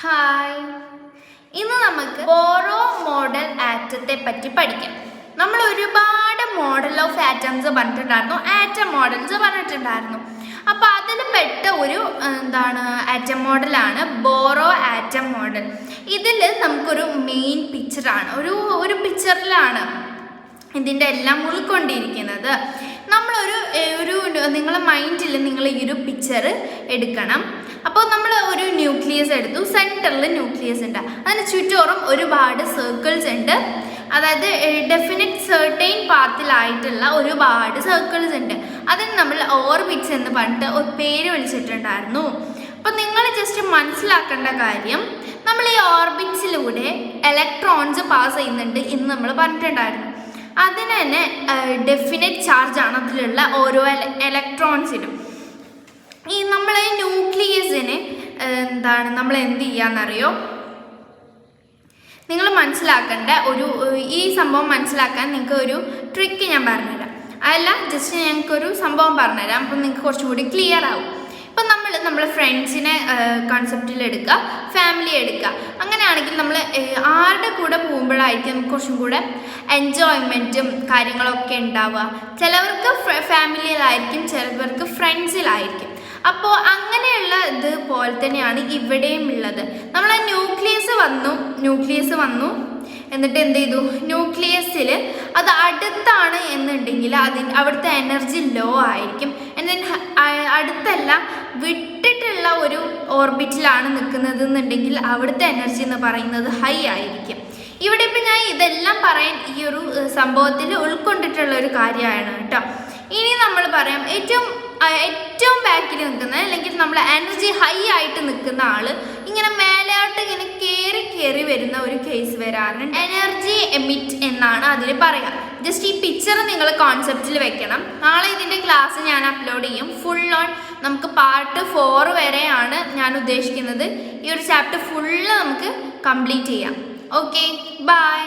Hi, ഇന്ന് നമുക്ക് borrow model ആറ്റത്തെ പറ്റി പഠിക്കാം. നമ്മൾ ഒരുപാട് മോഡൽ ഓഫ് ആറ്റംസ് പറഞ്ഞിട്ടുണ്ടായിരുന്നു, ആറ്റം മോഡൽസ് പറഞ്ഞിട്ടുണ്ടായിരുന്നു. അപ്പോൾ അതിൽ പെട്ട ഒരു ആറ്റം മോഡലാണ് ബോറോ ആറ്റം മോഡൽ. ഇതിൽ നമുക്കൊരു മെയിൻ പിക്ചറാണ്, ഒരു പിക്ചറിലാണ് ഇതിൻ്റെ എല്ലാം ഉൾക്കൊണ്ടിരിക്കുന്നത്. നമ്മളൊരു നിങ്ങളെ മൈൻഡിൽ നിങ്ങൾ ഈ ഒരു പിക്ചർ എടുക്കണം. അപ്പോൾ നമ്മൾ ഒരു ന്യൂക്ലിയസ് എടുത്തു, സെൻറ്ററിൽ ന്യൂക്ലിയസ് ഉണ്ട്, അതിന് ചുറ്റോറും ഒരുപാട് സർക്കിൾസ് ഉണ്ട്. അതായത് ഡെഫിനിറ്റ് സെർട്ടൈൻ പാത്തിലായിട്ടുള്ള ഒരുപാട് സർക്കിൾസ് ഉണ്ട്. അതിന് നമ്മൾ ഓർബിറ്റ്സ് എന്ന് പറഞ്ഞിട്ട് ഒരു പേര് വിളിച്ചിട്ടുണ്ടായിരുന്നു. അപ്പോൾ നിങ്ങൾ ജസ്റ്റ് മനസ്സിലാക്കേണ്ട കാര്യം, നമ്മൾ ഈ ഓർബിറ്റ്സിലൂടെ ഇലക്ട്രോൺസ് പാസ് ചെയ്യുന്നുണ്ട് എന്ന് നമ്മൾ പറഞ്ഞിട്ടുണ്ടായിരുന്നു. അതിന് തന്നെ ഡെഫിനിറ്റ് ചാർജാണ് അതിലുള്ള ഓരോ ഇലക്ട്രോൺസിനും. ഈ നമ്മളെ ന്യൂക്ലിയസിന് നമ്മൾ എന്ത് ചെയ്യാന്നറിയോ? നിങ്ങൾ മനസ്സിലാക്കേണ്ട ഈ സംഭവം മനസ്സിലാക്കാൻ നിങ്ങൾക്ക് ഒരു ട്രിക്ക് ഞാൻ പറഞ്ഞുതരാം. അതല്ല, ജസ്റ്റ് ഞങ്ങൾക്കൊരു സംഭവം പറഞ്ഞുതരാം, അപ്പം നിങ്ങൾക്ക് കുറച്ചും കൂടി ക്ലിയർ ആവും. ഇപ്പം നമ്മളെ ഫ്രണ്ട്സിനെ കൺസെപ്റ്റിൽ എടുക്കുക, ഫാമിലി എടുക്കുക. അങ്ങനെയാണെങ്കിൽ നമ്മൾ ആരുടെ കൂടെ പോകുമ്പോഴായിരിക്കും കുറച്ചും കൂടെ എൻജോയ്മെൻറ്റും കാര്യങ്ങളൊക്കെ ഉണ്ടാവുക. ചിലവർക്ക് ഫാമിലിയിലായിരിക്കും, ചിലവർക്ക് ഫ്രണ്ട്സിലായിരിക്കും. അപ്പോൾ അങ്ങനെയുള്ള ഇതുപോലെ തന്നെയാണ് ഇവിടെയും ഉള്ളത്. നമ്മളെ ന്യൂക്ലിയസ് വന്നു എന്നിട്ട് എന്ത് ചെയ്തു? ന്യൂക്ലിയസിൽ അത് അടുത്താണ് എന്നുണ്ടെങ്കിൽ അവിടുത്തെ എനർജി ലോ ആയിരിക്കും. അടുത്തല്ല, വിട്ടിട്ടുള്ള ഒരു ഓർബിറ്റിലാണ് നിൽക്കുന്നത് എന്നുണ്ടെങ്കിൽ അവിടുത്തെ എനർജി എന്ന് പറയുന്നത് ഹൈ ആയിരിക്കും. ഇവിടെ ഇപ്പം ഞാൻ ഇതെല്ലാം പറയാൻ ഈ ഒരു സംഭവത്തിൽ ഉൾക്കൊണ്ടിട്ടുള്ള ഒരു കാര്യമാണ് കേട്ടോ. ഇനി നമ്മൾ പറയാം, ഏറ്റവും ബാക്കിൽ നിൽക്കുന്ന, അല്ലെങ്കിൽ നമ്മൾ എനർജി ഹൈ ആയിട്ട് നിൽക്കുന്ന ആൾ ഇങ്ങനെ മേലോട്ട് ഇങ്ങനെ കയറി വരുന്ന ഒരു കേസ് വരാറുണ്ട്. എനർജി എമിറ്റ് എന്നാണ് അതിന് പറയുക. ജസ്റ്റ് ഈ പിക്ചർ നിങ്ങൾ കോൺസെപ്റ്റിൽ വെക്കണം. നാളെ ഇതിൻ്റെ ക്ലാസ് ഞാൻ അപ്ലോഡ് ചെയ്യും. ഫുൾ ഓൺ നമുക്ക് പാർട്ട് 4 വരെയാണ് ഞാൻ ഉദ്ദേശിക്കുന്നത്. ഈ ഒരു ചാപ്റ്റർ ഫുള്ള് നമുക്ക് കംപ്ലീറ്റ് ചെയ്യാം. Okay, by.